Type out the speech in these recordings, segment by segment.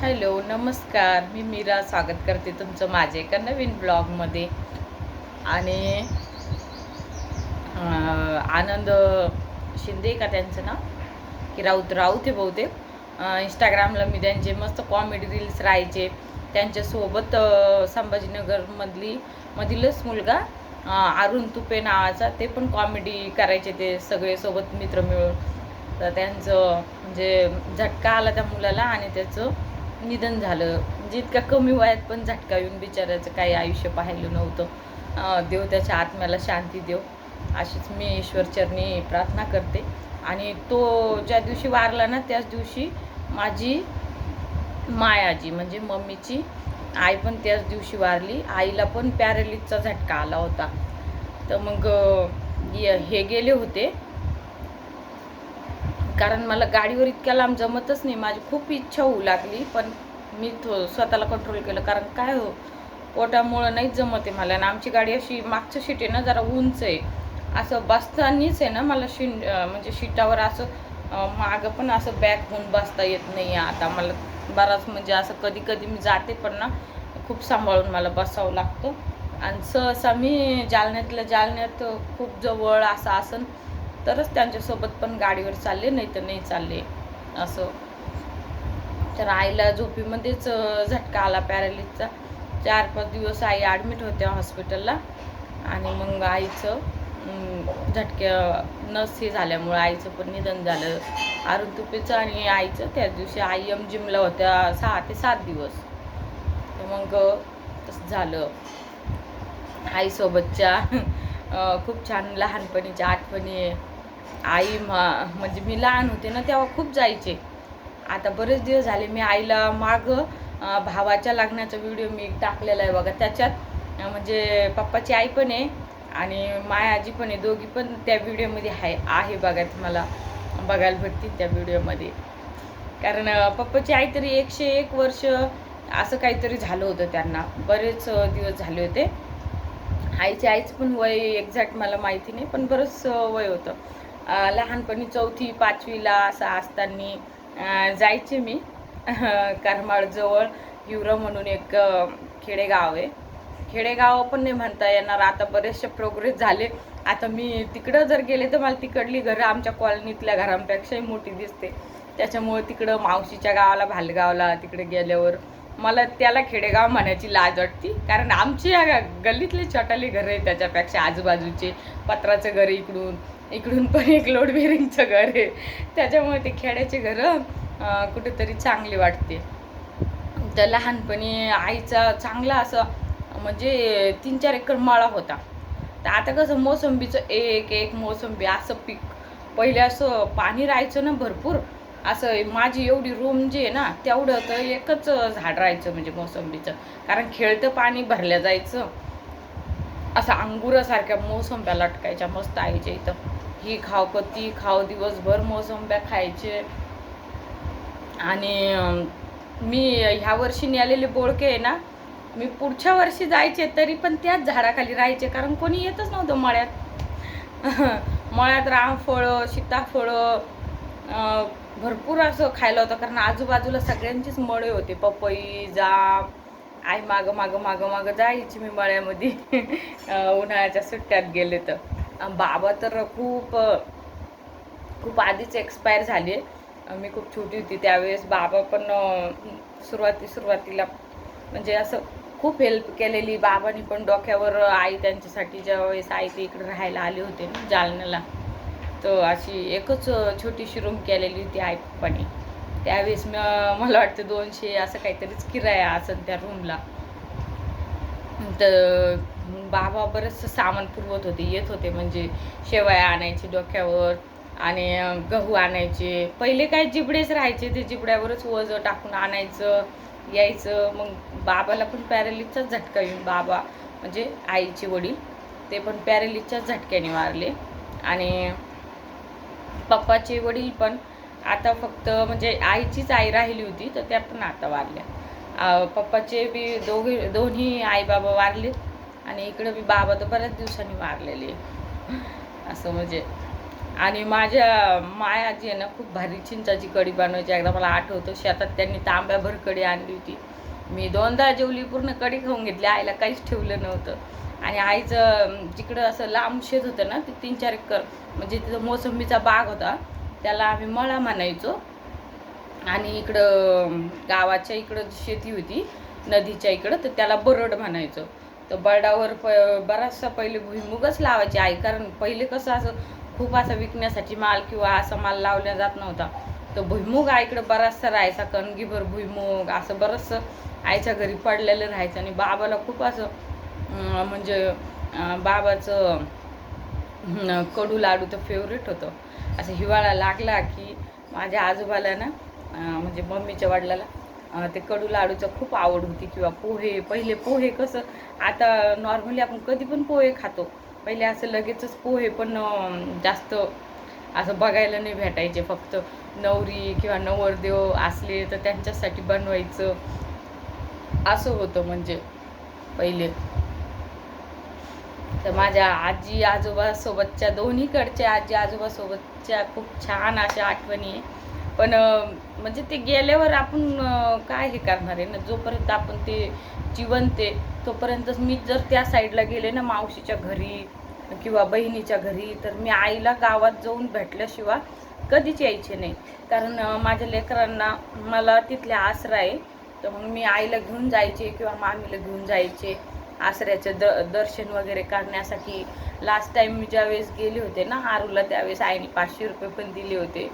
Hello, नमस्कार. मी मीरा स्वागत करते तुमचं माझ्या एका नवीन ब्लॉगमध्ये. आणि आनंद शिंदे का त्यांचं नाव, की राऊत राऊत हे बहुतेक. इंस्टाग्रामला मी त्यांचे मस्त कॉमेडी रील्स राहायचे त्यांच्यासोबत. मधीलच मुलगा अरुण तुपे नावाचा, ते पण कॉमेडी करायचे ते सगळे सोबत मित्र मिळून. तर त्यांचं म्हणजे झटका आला त्या मुलाला आणि त्याचं निधन झालं. म्हणजे इतक्या कमी वयात पण झटका येऊन बिचारायचं काही आयुष्य पाहिलं नव्हतं. देव त्याच्या आत्म्याला शांती देव, अशीच मी ईश्वरचरणी प्रार्थना करते. आणि तो ज्या दिवशी वारला ना, त्याच दिवशी माझी मायाजी म्हणजे मम्मीची आई पण त्याच दिवशी वारली. आईला पण पॅरालिसचा झटका आला होता. तर मग हे गेले होते, कारण मला गाडीवर इतक्या लांब जमतच नाही. माझी खूप इच्छा होऊ लागली, पण मी स्वतःला कंट्रोल केलं. कारण काय हो, पोटामुळं नाहीच जमत आहे मला. आणि आमची गाडी अशी मागचं शीट आहे ना, जरा उंच आहे. असं बसतानीच आहे ना मला म्हणजे शीटावर असं मागं पण असं बॅक होऊन बसता येत नाही आता मला. बराच म्हणजे असं कधी कधी मी जाते पण ना, खूप सांभाळून मला बसावं लागतं. आणि सहसा मी जालन्यात खूप जवळ असं असन तरच त्यांच्यासोबत पण गाडीवर चालले, नाही तर नाही चालले असं. तर आईला झोपीमध्येच झटका आला पॅरालिसचा. 4-5 दिवस आई ॲडमिट होत्या हॉस्पिटलला. आणि मग आईचं झटक्या नस हे झाल्यामुळं आईचं पण निधन झालं. अरुण तुपेचं आणि आईचं. त्याच दिवशी आई जिमला होत्या 6 ते 7 दिवस. तर मग तसं झालं. आईसोबतच्या खूप छान लहानपणीच्या आठवणी. म्हणजे मी लहान होते ना तेव्हा खूप जायचे. आता बरेच दिवस झाले. मी आईला भावाच्या लग्नाचा व्हिडिओ मी टाकलेला आहे बघा. त्याच्यात म्हणजे पप्पाची आई पण आहे आणि मायाजी पण आहे. दोघी पण त्या व्हिडिओमध्ये आहे बघा. तुम्हाला बघायला भेटतील त्या व्हिडिओमध्ये. कारण पप्पाची आई तरी 101 वर्ष असं काहीतरी झालं होतं त्यांना. बरेच दिवस झाले होते. आईचं पण वय एक्झॅक्ट मला माहिती नाही, पण बरंच वय होतं. लहानपणी 4थी-5वीला असं असताना जायचे मी. करमाळजवळ हिवरं म्हणून एक खेडेगाव आहे. खेडेगाव पण नाही म्हणता येणार, आता बरेचसे प्रोग्रेस झाले. आता मी तिकडं जर गेले तर मला तिकडली घरं आमच्या कॉलनीतल्या घरांपेक्षाही मोठी दिसते. त्याच्यामुळे तिकडं मावशीच्या गावाला, भालगावला तिकडे गेल्यावर मला त्याला खेडेगाव म्हणायची लाज वाटते. कारण आमची या गल्लीतले छोटाले घर आहे, त्याच्यापेक्षा आजूबाजूचे पत्राचं घर इकडून पण एक लोड बेरिंगचं घर आहे. त्याच्यामुळे ते खेड्याचे घरं कुठेतरी चांगली वाटते. तर लहानपणी आईचा चांगला असं म्हणजे 3-4 एकर मळा होता. तर आता कसं मोसंबीचं एक मोसंबी असं पीक. पहिले असं पाणी राहायचं ना भरपूर. असं माझी एवढी रूम जी आहे ना, तेवढं तर एकच झाड राहायचं म्हणजे मोसंबीचं. कारण खेळतं पाणी भरल्या जायचं. असं अंगुरासारख्या मोसंब्या लटकायच्या मस्त आईच्या इथं. ही खाव का ती खाव, दिवसभर मोसंब्या खायचे. आणि मी ह्या वर्षी नेलेले बोळके आहे ना, मी पुढच्या वर्षी जायचे तरी पण त्याच झाडाखाली राहायचे. कारण कोणी येतच नव्हतं मळ्यात. मळ्यात रामफळं, सीताफळं भरपूर असं खायला होतं. कारण आजूबाजूला सगळ्यांचीच मळे होते. पपई, जाम. आई मागं जायची मी मळ्यामध्ये. उन्हाळ्याच्या सुट्ट्यात गेले तर. बाबा तर खूप आधीच एक्सपायर झाले. मी खूप छोटी होती त्यावेळेस. बाबा पण सुरुवातीला म्हणजे असं खूप हेल्प केलेली बाबांनी पण. डोक्यावर आई त्यांच्यासाठी ज्यावेळेस आई ते इकडे राहायला आले होते ना जालन्याला, तर अशी एकच छोटीशी रूम केलेली होती आई पप्पानी. त्यावेळेस मला वाटतं 200 असं काहीतरीच किराया असेल त्या रूमला. तर बाबा बरंचसं सामान पुरवत होते, येत होते. म्हणजे शेवया आणायची डोक्यावर आणि गहू आणायचे. पहिले काय जिबडेच राहायचे, ते जिबड्यावरच वजं टाकून आणायचं यायचं. मग बाबाला पण पॅरालिसचाच झटका येऊन, बाबा म्हणजे आईचे वडील ते पण पॅरालिसच्याच झटक्याने वारले. आणि पप्पाचे वडील पण आता फक्त म्हणजे आईचीच आई राहिली होती, तर त्या पण आता वारल्या. पप्पाचे बी दोन्ही आई बाबा वारले. आणि इकडं बी बाबा तर बऱ्याच दिवसांनी वारलेले. असं म्हणजे आणि माझ्या मायाजी आहे ना खूप भारी चिंचाची कढी बनवायची. एकदा मला आठवतं शेतात त्यांनी तांब्याभर कढी आणली होती. मी 2दा जेवली, पूर्ण कढी खाऊन घेतली. आईला काहीच ठेवलं नव्हतं. आणि आईचं तिकडं असं लांब शेत होतं ना, ते 3-4 एकर, म्हणजे तिथं मोसंबीचा बाग होता, त्याला आम्ही मळा म्हणायचो. आणि इकडं गावाच्या इकडं शेती होती नदीच्या इकडं, तर त्याला बरड म्हणायचो. तर बरडावर बराचसा पहिले भुईमुगच लावायची आई, कारण पहिले कसं असं खूप असं विकण्यासाठी माल किंवा असा माल लावला जात नव्हता. तर भुईमुग आईकडं बराचसा राहायचा, कणगीभर भुईमुग असं बरंचसं आईच्या घरी पडलेलं राहायचं. आणि बाबाला खूप असं म्हणजे बाबाचं कडू लाडू तर फेवरेट होतं. असं हिवाळा लागला की माझ्या आजोबाला ना म्हणजे मम्मीच्या वडिलाला ते कडू लाडूचं खूप आवड होती. किंवा पोहे, पहिले पोहे कसं, आता नॉर्मली आपण कधी पण पोहे खातो, पहिले असं लगेचच पोहे पण जास्त असं बघायला नाही भेटायचे. फक्त नवरी किंवा नवरदेव असले तर त्यांच्यासाठी बनवायचं, असं होतं म्हणजे पहिले. तर माझ्या आजी आजोबासोबतच्या, दोन्हीकडच्या आजी आजोबासोबतच्या खूप छान अशा आठवणी आहे. पण म्हणजे ते गेल्यावर आपण काय हे करणार आहे ना, जोपर्यंत आपण ते जिवंत आहे तोपर्यंतच. मी जर त्या साईडला गेले ना मावशीच्या घरी किंवा बहिणीच्या घरी, तर मी आईला गावात जाऊन भेटल्याशिवाय कधीच यायचे नाही. कारण माझ्या लेकरांना मला तिथले आसरा आहे, तर मग मी आईला घेऊन जायचे किंवा मामीला घेऊन जायचे आसऱ्याचं दर्शन वगैरे करण्यासाठी. लास्ट टाईम मी ज्यावेळेस गेले होते ना आरूला, त्यावेळेस आईने 500 रुपये पण दिले होते.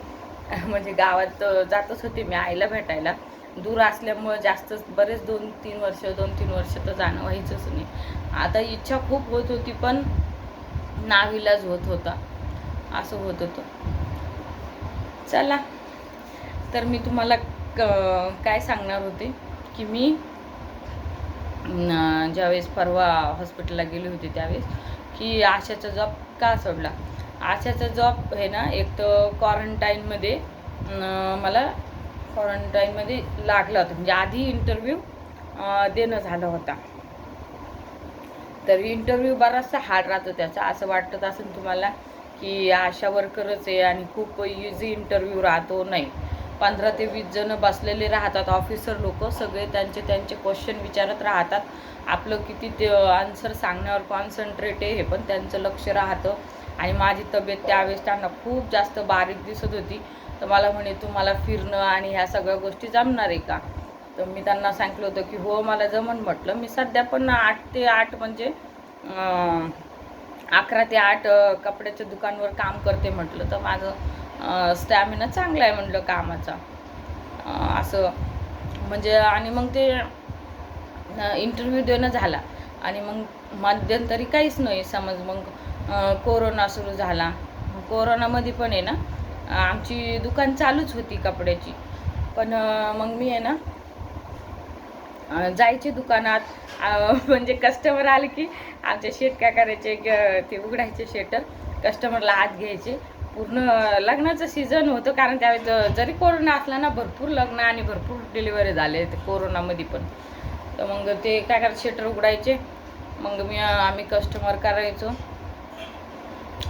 म्हणजे गावात जातच होते मी आईला भेटायला. दूर असल्यामुळं जास्तच बरेच 2-3 वर्ष तर जाणं व्हायचंच नाही. आता इच्छा खूप होत होती, पण नाविलाज होत होता, असं होत होतं. चला, तर मी तुम्हाला काय सांगणार होते की मी ज्यावेळेस परवा हॉस्पिटलला गेले होते त्यावेळेस, की आशाचा जॉब का सोडला. आशाचा जॉब हे ना, एक तर क्वारंटाईनमध्ये मला क्वारंटाईनमध्ये लागला होता. म्हणजे आधी इंटरव्ह्यू देणं झालं होता, तर इंटरव्ह्यू बराचसा हार्ड राहतो त्याचा. असं वाटत असेल तुम्हाला की आशा वर्करच आहे आणि खूप इझी इंटरव्ह्यू राहतो. नाही, 15 ते 20 जण बसलेले राहतात, ऑफिसर लोक सगळे त्यांचे क्वेश्चन विचारत राहतात. आपलं किती ते आन्सर सांगण्यावर कॉन्सन्ट्रेट आहे हे पण त्यांचं लक्ष राहतं. आणि माझी तब्येत त्यावेळेस त्यांना खूप जास्त बारीक दिसत होती. तर मला म्हणे, तुम्हाला फिरणं आणि ह्या सगळ्या गोष्टी जमणार आहे का. तर मी त्यांना सांगितलं होतं की हो मला जमन म्हटलं. मी सध्या पण 8 ते 8 म्हणजे 11 ते 8 कपड्याच्या दुकानवर काम करते म्हटलं. तर माझं स्टॅमिना चांगला आहे म्हटलं कामाचा, असं म्हणजे. आणि मग ते इंटरव्ह्यू देणं झाला आणि मग मध्यंतरी काहीच नाही समज. मग कोरोना सुरू झाला. कोरोनामध्ये पण आहे ना आमची दुकान चालूच होती कपड्याची, पण मग मी आहे ना जायचे दुकानात. म्हणजे कस्टमर आले की आमचे शेट काय करायचे, ते उघडायचे शेटर, कस्टमरला आत घ्यायचे. पूर्ण लग्नाचं सीझन होतं, कारण त्यावेळेस जरी कोरोना असला ना भरपूर लग्न आणि भरपूर डिलिव्हरी झाले ते कोरोनामध्ये पण. तर मग ते काय करायचे, शेटर उघडायचे. मग आम्ही कस्टमर करायचो.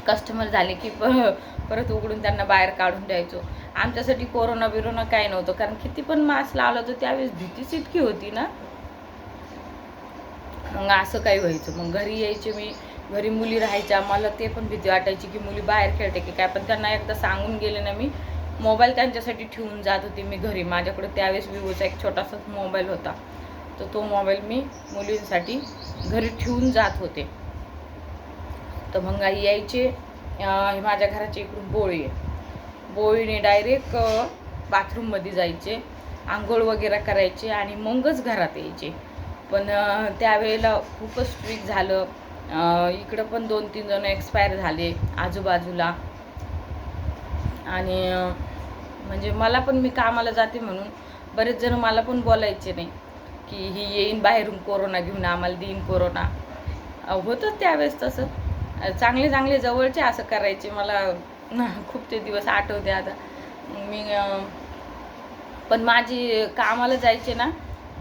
कस्टमर झाले की परत उघडून त्यांना बाहेर काढून द्यायचो. आमच्यासाठी कोरोना बिरोना काही नव्हतं, कारण किती पण मास्क लावला तर त्यावेळेस भीतीच इतकी होती ना. मग असं काही व्हायचं. मग घरी यायचे मी, घरी मुली राहायच्या, मला ते पण भीती वाटायची की मुली बाहेर खेळते की काय. पण त्यांना एकदा सांगून गेले ना मी, मोबाईल त्यांच्यासाठी ठेवून जात होते मी घरी. माझ्याकडे त्यावेळेस विवोचा एक छोटासाच मोबाईल होता, तर तो मोबाईल मी मुलींसाठी घरी ठेवून जात होते. तर मग आई यायचे, माझ्या घराची इकडून बोळी आहे, बोळीने डायरेक्ट बाथरूममध्ये जायचे, आंघोळ वगैरे करायचे आणि मगच घरात यायचे. पण त्यावेळेला खूपच स्ट्रिक्ट झालं. इकडं पण 2-3 जण एक्सपायर झाले आजूबाजूला. आणि म्हणजे मला पण, मी कामाला जाते म्हणून बरेच जण मला पण बोलायचे नाही की ही येईन बाहेरून कोरोना घेऊन आम्हाला देईन कोरोना. होतं त्यावेळेस तसं. चांगले जवळचे असं करायचे. मला खूप ते दिवस आठवते आता. मी पण माझी कामाला जायचे ना,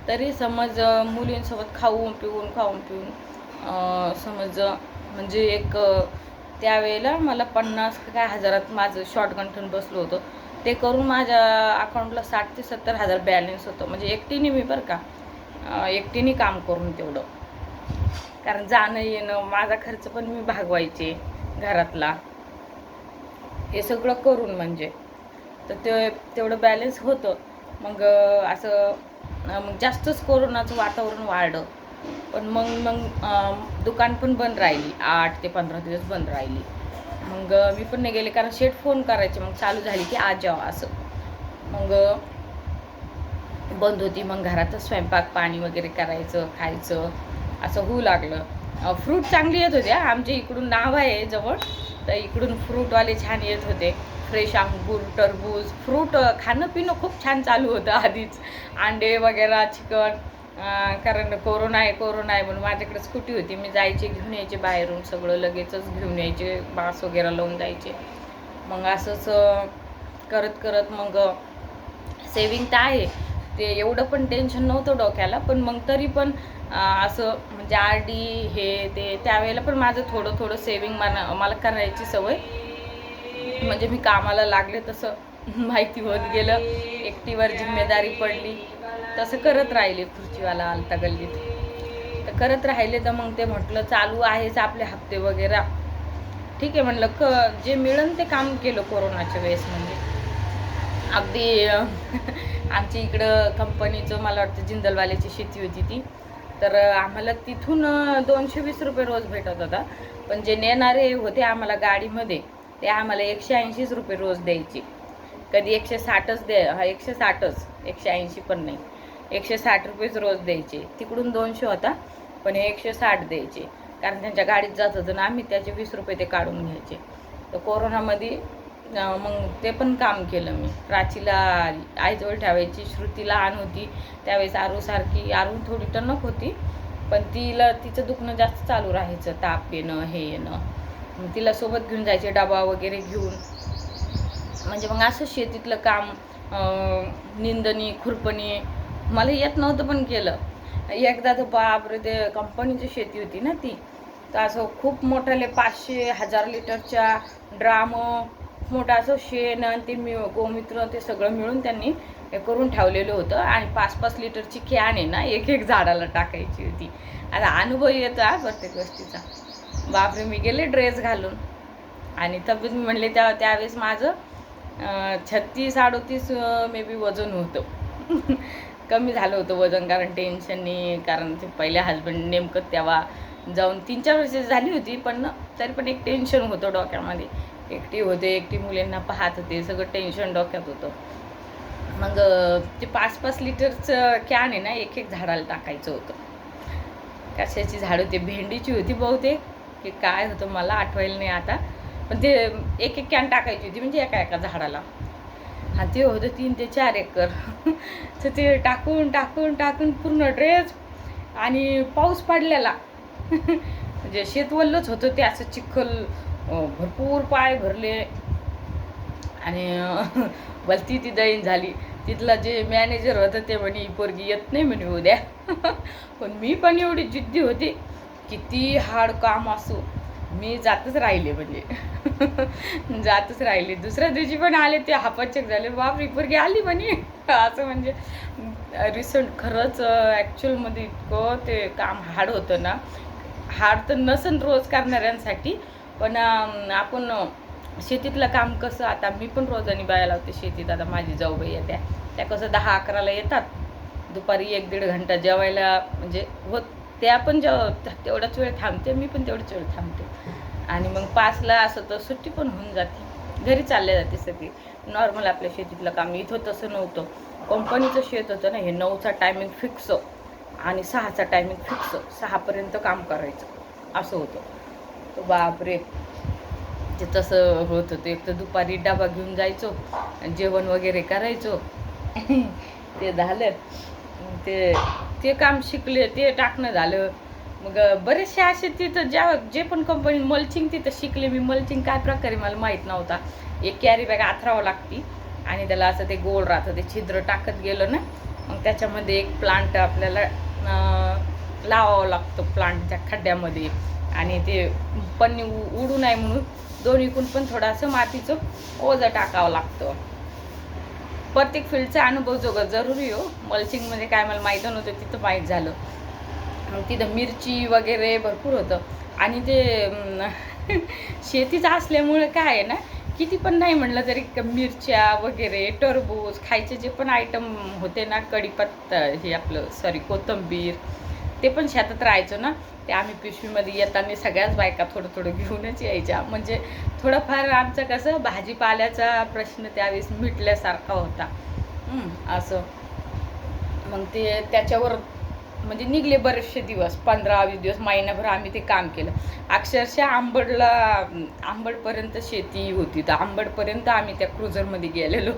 तरी समज मुलींसोबत खाऊन पिऊन समज म्हणजे एक त्यावेळेला मला 50 काय हजारात माझं शॉर्ट गंठन बसलो होतं. ते करून माझ्या अकाउंटला 60 ते 70 हजार बॅलन्स होतं. म्हणजे एकटीने मी बरं का, एकटीने काम करून तेवढं, कारण जाणं येणं माझा खर्च पण मी भागवायचे घरातला, हे सगळं करून म्हणजे. तर ते तेवढं बॅलन्स होतं. मग असं मग जास्तच कोरोनाचं वातावरण वाढलं. पण मग दुकान पण बंद राहिली, 8 ते 15 दिवस बंद राहिली. मग मी पण नाही गेले, कारण शेट फोन करायचे मग चालू झाली की आज जावा असं. मग बंद होती. मग घरातच स्वयंपाक पाणी वगैरे करायचं, खायचं असं होऊ लागलं. फ्रूट चांगली येत होते. आमच्या इकडून नाव आहे जवळ, तर इकडून फ्रूटवाले छान येत होते. फ्रेश अंगूर, टरबूज, फ्रूट खाणं पिणं खूप छान चालू होतं आधीच. अंडे वगैरे, चिकन, कारण कोरोना आहे म्हणून माझ्याकडे स्कूटी होती. मी जायचे, घेऊन यायचे बाहेरून सगळं, लगेचच घेऊन यायचे, बास वगैरे लावून जायचे. मग असंच करत करत मग सेविंग तर आहे, ते एवढं पण टेन्शन नव्हतं डोक्याला. पण मग तरी पण असं म्हणजे RD हे ते त्यावेळेला पण माझं थोडं थोडं सेविंग मला करायची सवय. म्हणजे मी कामाला लागले तसं माहिती होत गेलं, एकटीवर जिम्मेदारी पडली, तसं करत राहिले. खुर्चीवाला आलता गल्लीत तर करत राहिले. तर मग ते म्हटलं चालू आहेच आपले हप्ते वगैरे, ठीक आहे म्हणलं, जे मिळेल ते काम केलं कोरोनाच्या वेळेस. म्हणजे अगदी आमच्या इकडं कंपनीचं मला वाटतं जिंदलवाल्याची शेती होती ती, तर आम्हाला तिथून 220 रुपये रोज भेटत होता. पण जे नेणारे होते आम्हाला गाडीमध्ये, ते आम्हाला 180 रुपये रोज द्यायचे. कधी 160च 160च, 180 पण नाही, 160 रुपयेच रोज द्यायचे. तिकडून 200 होता, पण हे 160 द्यायचे, कारण त्यांच्या गाडीत जात होतं ना आम्ही, त्याचे 20 रुपये ते काढून घ्यायचे. तर कोरोनामध्ये मग ते पण काम केलं मी. प्राचीला आईजवळ ठेवायची, श्रुती लहान होती त्यावेळेस, आरू थोडी टणक होती, पण तिचं दुखणं जास्त चालू राहायचं, ताप येणं हे येणं. मग तिला सोबत घेऊन जायचे, डबा वगैरे घेऊन. म्हणजे मग असं शेतीतलं काम, निंदणी खुरपणी मला येत नव्हतं पण केलं. एकदा तर बापरे, ते कंपनीची शेती होती ना ती, तर असं खूप मोठाले 500-1000 लिटरच्या ड्राम, मोठं असं शेण आणि ते गोमित्र ते सगळं मिळून त्यांनी हे करून ठेवलेलं होतं. आणि 5-5 लिटरची कॅन आहे ना, एक झाडाला टाकायची होती. आता अनुभव येतो प्रत्येक गोष्टीचा. बापरे, मी गेले ड्रेस घालून, आणि तब्येत मी म्हणले त्यावेळेस माझं 36-38 मे बी वजन होतं. कमी झालं होतं वजन, कारण टेन्शननी, कारण ते पहिल्या हजबंड नेमकं तेव्हा जाऊन 3-4 वर्ष झाली होती, पण तरी पण एक टेन्शन होतं डोक्यामध्ये. एकटी होते, एकटी मुलींना पाहत होते, सगळं टेन्शन डोक्यात होतं. मग ते 5-5 लिटरचं कॅन आहे ना, एक झाडाला टाकायचं होतं. कशाची झाड होती, भेंडीची होती बहुतेक, की काय होतं मला आठवायला नाही आता, पण ते एक कॅन टाकायची होती, म्हणजे एका झाडाला. हा ते होतं 3 ते 4 एकर. तर ते टाकून पूर्ण ड्रेस, आणि पाऊस पडलेला. म्हणजे शेतवल्लच होतं ते, असं चिखल, भरपूर पाय भरले. आणि भलती ती दैन झाली. तिथला जे मॅनेजर होतं ते म्हणे, पोरगी येत नाही म्हणे उद्या. पण मी पण एवढी जिद्दी होती, किती हार्ड काम असो मी जातच राहिले. म्हणजे जातच राहिले. दुसऱ्या दिवशी पण आले, ते हापाचक झाले, बापरे पोरगी आली म्हणे. असं म्हणजे रिसंट खरंच ॲक्च्युअलमध्ये इतकं ते काम हार्ड होतं ना. हार्ड तर नसन रोज करणाऱ्यांसाठी, पण आपण शेतीतलं काम कसं, आता मी पण रोजानी बाया लावते शेतीत. आता माझी जाऊबाई येत्या, त्या कसं 10-11ला येतात, दुपारी 1-1.5 घंटा जेवायला, म्हणजे त्या पण तेवढाच वेळ थांबते, मी पण तेवढाच वेळ थांबते. आणि मग 5ला असं तर सुट्टी पण होऊन जाते, घरी चालल्या जाते सगळी. नॉर्मल आपल्या शेतीतलं काम. इथं तसं नव्हतं, कंपनीचं शेत होतं ना हे. 9चा टायमिंग फिक्स आणि 6चा टायमिंग फिक्स, 6पर्यंत काम करायचं असं होतं. तर बापरे, ते तसं होत होतं. एक तर दुपारी डबा घेऊन जायचो, जेवण वगैरे करायचो. ते झालं, ते काम शिकले, ते टाकणं झालं. मग बरेचसे असे तिथं जे पण कंपनी मल्चिंग तिथं शिकले मी. मल्चिंग काय प्रकारे मला माहीत नव्हता. एक कॅरी बॅग आथरावं लागती, आणि त्याला असं ते गोल राहतं, ते छिद्र टाकत गेलं ना, मग त्याच्यामध्ये एक प्लांट आपल्याला लावावं लागतं प्लांटच्या खड्ड्यामध्ये. आणि ते पन्नी उडू नये म्हणून दोन्हीकून पण थोडंसं मातीचं ओझं टाकावं लागतं. प्रत्येक फील्डचा अनुभव जरुरी हो. मल्चिंगमध्ये काय मला माहीत नव्हतं, तिथं माहीत झालं. तिथं मिरची वगैरे भरपूर होतं आणि ते शेतीचं असल्यामुळे काय आहे ना, किती पण नाही म्हटलं तरी मिरच्या वगैरे, टरबूज खायचे जे पण आयटम होते ना, कढीपत्ता हे आपलं कोथिंबीर, ते पण शेतात राहायचं ना, ते आम्ही पिशवीमध्ये येताना सगळ्याच बायका थोडं थोडं घेऊनच यायच्या. म्हणजे थोडंफार आमचं कसं भाजीपाल्याचा प्रश्न त्यावेळेस मिटल्यासारखा होता. असं मग ते त्याच्यावर म्हणजे निघले बरेचसे दिवस, 15-20 दिवस, महिनाभर आम्ही ते काम केलं. अक्षरशः आंबडपर्यंत शेती होती, तर आंबडपर्यंत आम्ही त्या क्रुझरमध्ये गेलेलो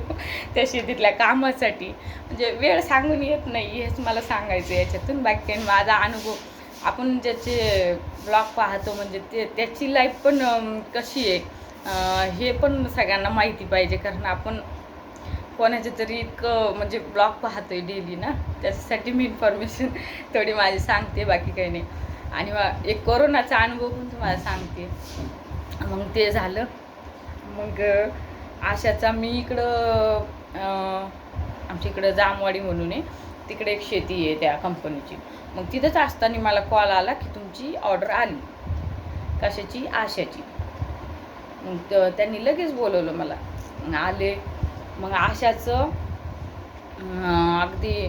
त्या शेतीतल्या कामासाठी. म्हणजे वेळ सांगून येत नाही, हेच मला सांगायचं याच्यातून. बाकी काही माझा अनुभव, आपण ज्याचे ब्लॉग पाहतो म्हणजे त्याची लाईफ पण कशी आहे हे पण सगळ्यांना माहिती पाहिजे. कारण आपण कोणाचे तरी इतकं म्हणजे ब्लॉग पाहतोय डेली ना, त्याच्यासाठी मी इन्फॉर्मेशन थोडी माझी सांगते, बाकी काही नाही. आणि एक कोरोनाचा अनुभव पण तुम्हाला सांगते. मग ते झालं. मग आशाचा मी इकडं आमच्या इकडं जामवाडी म्हणून आहे, तिकडे एक शेती आहे त्या कंपनीची. मग तिथंच असताना मला कॉल आला की तुमची ऑर्डर आली. कशाची? आशाची. मग त्यांनी लगेच बोलवलं मला. आले. मग आशाचं अगदी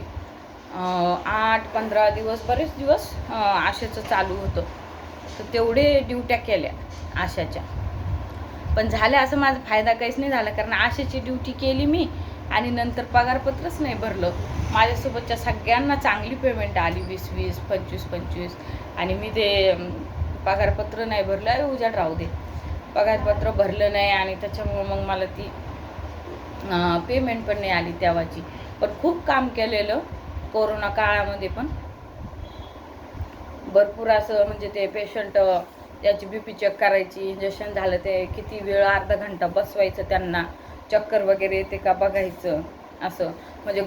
8-15 दिवस, बरेच दिवस आशाचं चालू होतं. तर तेवढे ड्युट्या केल्या आशाच्या. पण झाल्या असं माझा फायदा काहीच नाही झाला, कारण आशाची ड्युटी केली मी आणि नंतर पगारपत्रच नाही भरलं. माझ्यासोबतच्या सगळ्यांना चांगली पेमेंट आली, 20-20, 25-25, आणि मी ते पगारपत्र नाही भरलं. आहे उजाड राहू दे, पगारपत्र भरलं नाही आणि त्याच्यामुळं मग मला ती पेमेंट पण नाही आली तेव्हाची. पण खूप काम केलेलं कोरोना काळामध्ये पण. भरपूर असं म्हणजे ते पेशंट त्याची BP चेक करायची, इंजेक्शन झालं ते किती वेळ, अर्धा घंटा बसवायचं त्यांना, चक्कर वगैरे येते का बघायचं. असं म्हणजे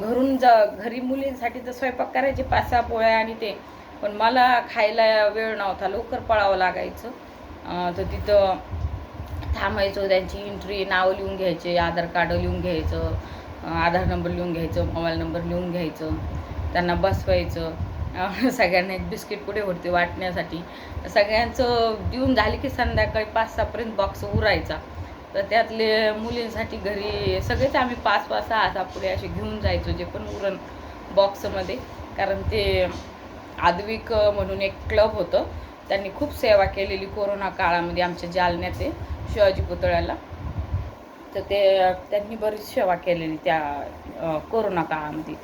घरी मुलींसाठी तर स्वयंपाक करायचे 5-6 पोळ्या आणि ते, पण मला खायला वेळ नव्हता, लवकर पळावं लागायचं. तर तिथं थांबायचं, त्यांची एंट्री, नावं लिहून घ्यायचे, आधार कार्ड लिहून घ्यायचं, आधार नंबर लिहून घ्यायचं, मोबाईल नंबर लिहून घ्यायचं, त्यांना बसवायचं. सगळ्यांना एक बिस्किट पुढे होते वाटण्यासाठी. सगळ्यांचं देऊन झाली की संध्याकाळी 5-6 बॉक्स उरायचा. तर त्यातले मुलींसाठी घरी सगळेच आम्ही 5-6 पुढे असे घेऊन जायचो, जे पण उरण बॉक्समध्ये. कारण ते आद्विक म्हणून एक क्लब होतं, त्यांनी खूप सेवा केलेली कोरोना काळामध्ये आमच्या जालन्यात आहे, शिवाजी पुतळ्याला. तर त्यांनी बरीच सेवा केलेली त्या कोरोना काळामध्ये.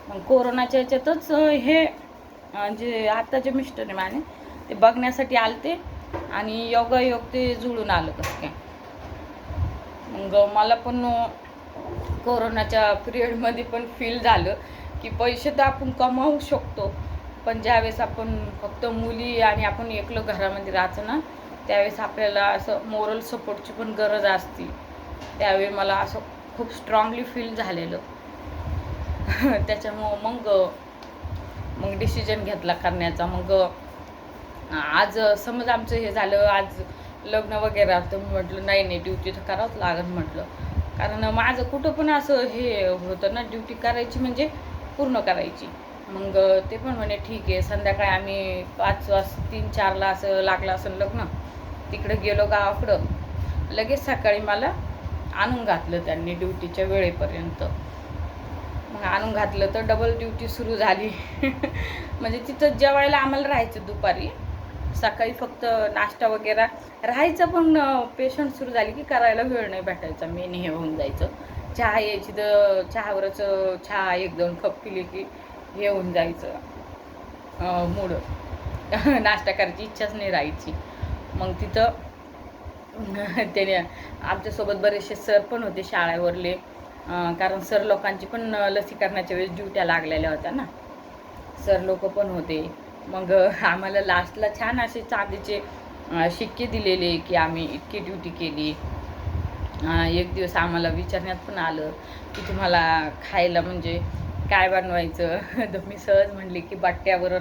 मग कोरोनाच्या ह्याच्यातच हे जे आता जे मिस्टर आहे माझे, ते बघण्यासाठी आलते आणि योगायोग ते जुळून आलं कसं काय. मग मला पण कोरोनाच्या पिरियडमध्ये पण फील झालं की पैसे तर आपण कमावू शकतो, पण ज्यावेळेस आपण फक्त मुली आणि आपण एकलं घरामध्ये राहतो ना, त्यावेळेस आपल्याला असं मोरल सपोर्टची पण गरज असते. त्यावेळी मला असं खूप स्ट्रॉंगली फील झालेलं. त्याच्यामुळं मग डिसिजन घेतला करण्याचा. मग आज समज आमचं हे झालं, आज लग्न वगैरे, तर मी म्हटलं नाही ड्युटी तर करावंच लागेल म्हटलं. कारण माझं कुठं पण असं हे होतं ना, ड्युटी करायची म्हणजे पूर्ण करायची. मग ते पण म्हणे ठीक आहे. संध्याकाळी आम्ही 3-4ला असं लागलं असं लग्न, तिकडं गेलो गावाकडं. लगेच सकाळी मला आणून घातलं त्यांनी ड्युटीच्या वेळेपर्यंत. मग आणून घातलं तर डबल ड्युटी सुरू झाली. म्हणजे तिथं जेवायला आम्हाला राहायचं दुपारी, सकाळी फक्त नाश्ता वगैरे राहायचं. पण पेशंट सुरू झाली की करायला वेळ नाही भेटायचा, मेन हे होऊन जायचं. चहा यायची तर चहावरच चहा 1-2 कप पिले की हे होऊन जायचं मूड. नाश्ता करायची इच्छाच नाही राहायची. मग तिथं त्याने आमच्यासोबत बरेचसे सर पण होते शाळेवरले, कारण सर लोकांची पण लसीकरणाच्या वेळेस ड्युट्या लागलेल्या होत्या ना, सर लोक पण होते. मग आम्हाला लास्टला छान असे चांदीचे शिक्के दिलेले की आम्ही इतकी ड्युटी केली. एक दिवस आम्हाला विचारण्यात पण आलं की तुम्हाला खायला म्हणजे काय बनवायचं. तर मी सहज म्हणले की बट्ट्यावर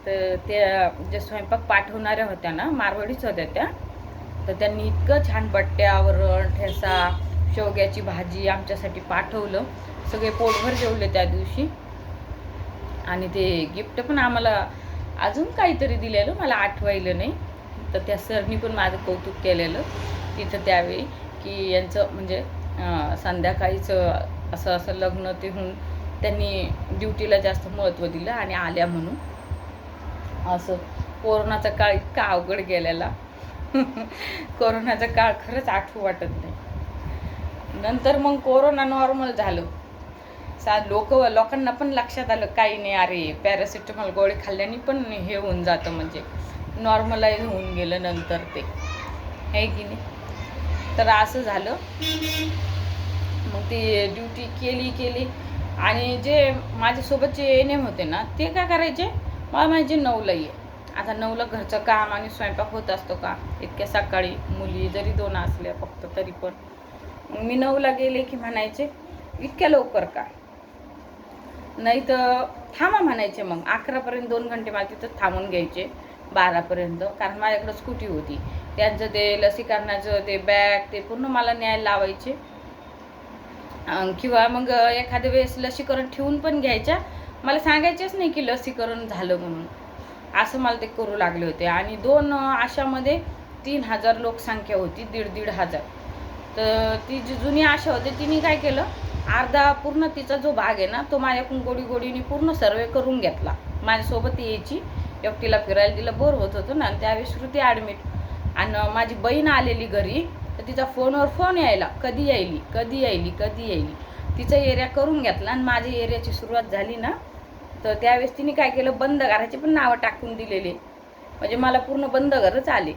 तर त्या जे स्वयंपाक पाठवणाऱ्या होत्या ना, मारवाडीच होत्या त्या, तर त्यांनी इतकं छान बट्ट्या, वरण, ठेसा, शेवग्याची भाजी आमच्यासाठी पाठवलं. सगळे पोटभर जेवले त्या दिवशी. आणि ते गिफ्ट पण आम्हाला अजून काहीतरी दिलेलं, मला आठवायलं नाही. तर त्या सरनी पण माझं कौतुक केलेलं तिथं त्यावेळी, की यांचं म्हणजे संध्याकाळीच असं असं लग्न ते होऊन त्यांनी ड्युटीला जास्त महत्त्व दिलं आणि आल्या म्हणून. असं कोरोनाचा काळ इतका अवघड गेलेला. कोरोनाचा काळ खरंच आठवू वाटत नाही. नंतर मग कोरोना नॉर्मल झालं. लोकांना पण लक्षात आलं काही नाही, अरे पॅरासिटामॉल गोळी खाल्ल्याने पण हे होऊन जातं, म्हणजे नॉर्मलाइज होऊन गेलं नंतर ते, आहे की नाही. तर असं झालं. मग ती ड्युटी केली आणि जे माझ्यासोबतचे एएनएम होते ना, ते काय करायचे, मला म्हणजे 9ला ये. आता 9ला घरचं काम आणि स्वयंपाक होत असतो का इतक्या सकाळी, मुली जरी 2 असल्या फक्त तरी पण. मग मी 9ला गेले की म्हणायचे इतक्या लवकर का, नाही तर थांबा म्हणायचे. मग 11पर्यंत 2 घंटे मला तिथं थांबून घ्यायचे, 12पर्यंत, कारण माझ्याकडं स्कूटी होती. त्यांचं ते लसीकरणाचं ते बॅग ते पूर्ण मला न्यायला लावायचे. किंवा मग एखाद्या वेळेस लसीकरण ठेवून पण घ्यायच्या, मला सांगायचेच नाही की लसीकरण झालं म्हणून. असं मला ते करू लागले होते. आणि 2 आशामध्ये 3000 लोकसंख्या होती, 1,500. तर ती जी जुनी आशा होती तिने काय केलं, अर्धा पूर्ण तिचा जो भाग आहे ना, तो माझ्याकडून गोडीने पूर्ण सर्वे करून घेतला. माझ्यासोबत यायची, एकटीला फिरायला दिलं, बोर होत होतं ना. आणि त्यावेळेस श्रुती ॲडमिट, आणि माझी बहीण आलेली घरी, तर तिचा फोनवर फोन यायला, कधी यायली. तिचा एरिया करून घेतला. आणि माझ्या एरियाची सुरुवात झाली ना, तर त्यावेळेस तिने काय केलं, बंद घराचे पण नावं टाकून दिलेले, म्हणजे मला पूर्ण बंद घरच आले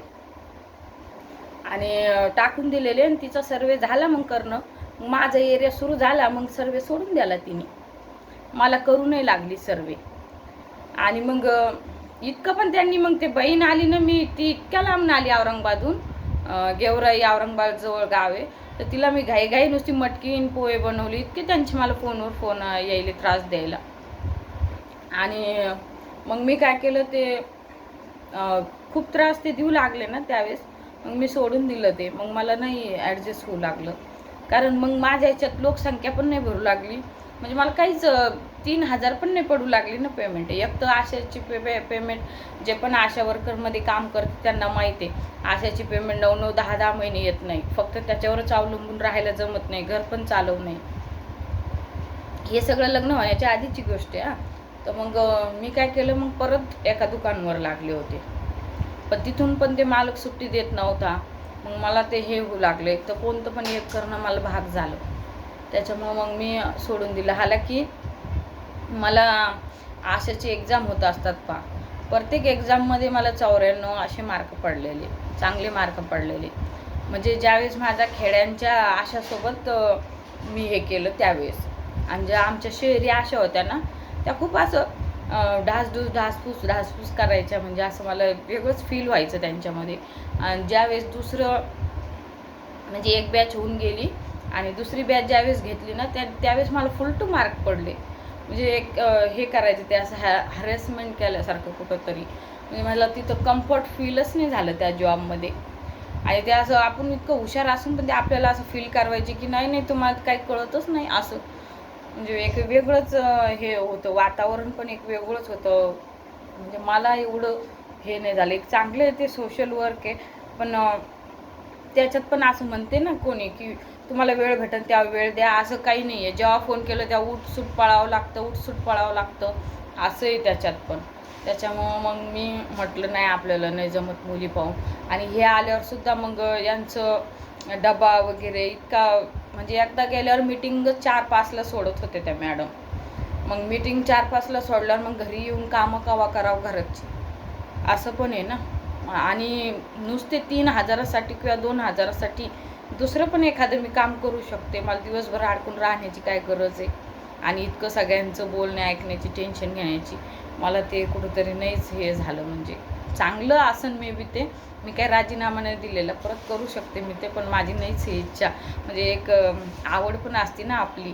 आणि टाकून दिलेले. आणि तिचा सर्वे झाला मग करणं. मग माझा एरिया सुरू झाला, मग सर्वे सोडून द्याला तिने, मला करू नाही लागली सर्वे. आणि मग इतकं पण त्यांनी, मग ते बहीण आली ना, मी ती इतक्या लांब आली औरंगाबादहून, गेवराई औरंगाबाद जवळ गाव आहे. तर तिला मी घाई नुसती मटकीन पोहे बनवली, इतके त्यांचे मला फोनवर फोन यायले त्रास द्यायला. आणि मग मी काय केलं, ते खूप त्रास ते देऊ लागले ना त्यावेळेस, मग मी सोडून दिलं ते. मग मला नाही ॲडजस्ट होऊ लागलं, कारण मग माझ्या ह्याच्यात लोकसंख्या पण नाही भरू लागली, म्हणजे मला काहीच 3000 पण नाही पडू लागली ना पेमेंट. एक तर आशाची पेमेंट, जे पण आशा वर्करमध्ये काम करते त्यांना माहिती आहे, आशाची पेमेंट 9-9, 10-10 महिने येत नाही. फक्त त्याच्यावरच अवलंबून राहायला जमत नाही, घर पण चालवू नाही. हे सगळं लग्न होण्याच्या आधीची गोष्ट आहे. तर मग मी काय केलं, मग परत एका दुकानावर लागले होते, पण तिथून पण ते मालक सुट्टी देत नव्हता. मग मला ते हे होऊ लागलं, एक तर कोणतं पण एक करणं मला भाग झालं. त्याच्यामुळं मग मी सोडून दिलं. हालाकी मला आशाची एक्झाम होत असतात पा, प्रत्येक एक्झाममध्ये मला 94 असे मार्क पडलेले, चांगले मार्क पडलेले. म्हणजे ज्यावेळेस माझ्या खेड्यांच्या आशासोबत मी हे केलं त्यावेळेस. आणि ज्या आमच्या शहरी आशा होत्या ना, त्या खूप असं ढासपूस करायच्या, म्हणजे असं मला वेगळंच फील व्हायचं त्यांच्यामध्ये. आणि ज्यावेळेस दुसरं म्हणजे एक बॅच होऊन गेली आणि दुसरी बॅच ज्यावेळेस घेतली ना, त्यावेळेस मला फुल टू मार्क पडले. म्हणजे एक हे करायचं, ते असं हॅरेसमेंट केल्यासारखं कुठंतरी, म्हणजे मला तिथं कम्फर्ट फीलच नाही झालं त्या जॉबमध्ये. आणि ते असं आपण इतकं हुशार असून पण ते आपल्याला असं फील करायचे की नाही तुम्हाला काही कळतच नाही असं. म्हणजे एक वेगळंच हे होतं, वातावरण पण एक वेगळंच होतं. म्हणजे मला एवढं हे नाही झालं. एक चांगलं आहे ते सोशल वर्क आहे, पण त्याच्यात पण असं म्हणते ना कोणी की तुम्हाला वेळ भेटेल त्या वेळ द्या, असं काही नाही आहे. जेव्हा फोन केलं तेव्हा उठसूट पळावं लागतं, असं आहे त्याच्यात पण. त्याच्यामुळं मग मी म्हटलं नाही, आपल्याला नाही जमत मुली पाहून. आणि हे आल्यावरसुद्धा मग यांचं डबा वगैरे इतका, म्हणजे एकदा गेल्यावर मीटिंगच 4-5ला सोडत होते त्या मॅडम. मग मीटिंग 4-5ला सोडल्यावर मग घरी येऊन कामं कवा करावं घराची, असं पण आहे ना. आणि नुसते 3000साठी किंवा 2000साठी दुसरं पण एखादं मी काम करू शकते. मला दिवसभर अडकून राहण्याची काय गरज आहे, आणि इतकं सगळ्यांचं बोलणे ऐकण्याची, टेन्शन घेण्याची. मला ते कुठंतरी नाहीच हे झालं. म्हणजे चांगलं असन मे बी ते, मी काय राजीनामा नाही दिलेला, परत करू शकते मी ते, पण माझी नाहीच ही इच्छा. म्हणजे एक आवड पण असते ना आपली,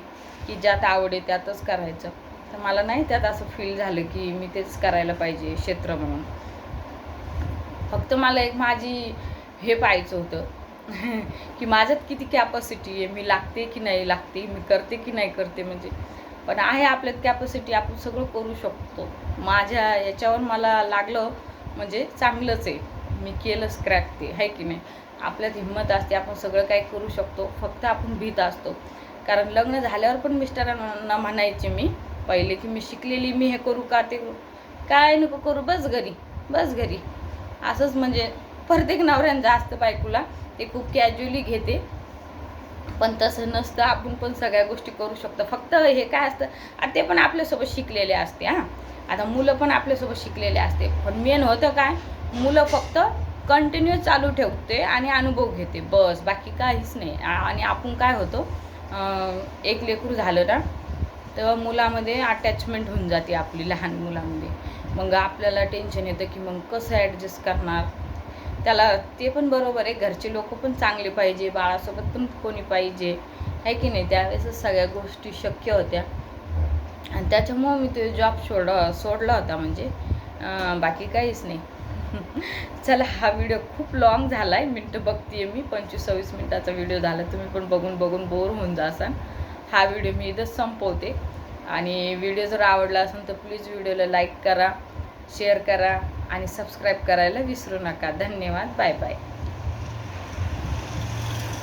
की ज्यात आवड आहे त्यातच करायचं. तर मला नाही त्यात असं फील झालं की मी तेच करायला पाहिजे क्षेत्र म्हणून. फक्त मला एक माझी हे पाहायचं होतं की माझ्यात किती कॅपॅसिटी आहे, मी लागते की नाही लागते, मी करते की नाही करते. म्हणजे पण आहे आपल्यात कॅपॅसिटी, आपण सगळं करू शकतो. माझ्या याच्यावर मला लागलं म्हणजे चांगलंच आहे, मी केलंच क्रॅक ते, आहे की नाही. आपल्यात हिंमत असते, आपण सगळं काही करू शकतो, फक्त आपण भीत असतो. कारण लग्न झाल्यावर पण मिस्टरांना म्हणायचे मी पहिले की मी शिकलेली, मी हे करू का ते करू, काय नको करू, बस घरी बस घरी. असंच म्हणजे प्रत्येक नवऱ्यानं जास्त बायकोला ते खूप कॅज्युअली घेते, पण तसं नसतं. आपण पण सगळ्या गोष्टी करू शकतो. फक्त हे काय असतं, आता ते पण आपल्यासोबत शिकलेले असते. आता मुलं पण आपल्यासोबत शिकलेले असते, पण मेन होतं काय, मुलं फक्त कंटिन्यू चालू ठेवते आणि अनुभव घेते, बस, बाकी काहीच नाही. आणि आपण काय होतो, एक लेकरू झालं ना तेव्हा मुलामध्ये अटॅचमेंट होऊन जाते आपली, लहान मुलामध्ये. मग आपल्याला टेन्शन येतं की मग कसं ॲडजस्ट करणार त्याला. ते पण बरोबर आहे, घरचे लोक पण चांगले पाहिजे, बाळासोबत पण कोणी पाहिजे, आहे की नाही. त्यावेळेसच सगळ्या गोष्टी शक्य होत्या. आणि त्याच्यामुळं मी ते जॉब सोडला होता, म्हणजे बाकी काहीच नाही. चला, हा व्हिडिओ खूप लॉंग झाला आहे, मिनटं बघते मी, 25-26 मिनटाचा व्हिडिओ झाला. तुम्ही पण बघून बघून बोर होऊन जासाल. हा व्हिडिओ मी इथंच संपवते. आणि व्हिडिओ जर आवडला असेल तर प्लीज व्हिडिओला लाईक करा, शेअर करा आणि सबस्क्राईब करायला विसरू नका. धन्यवाद, बाय बाय.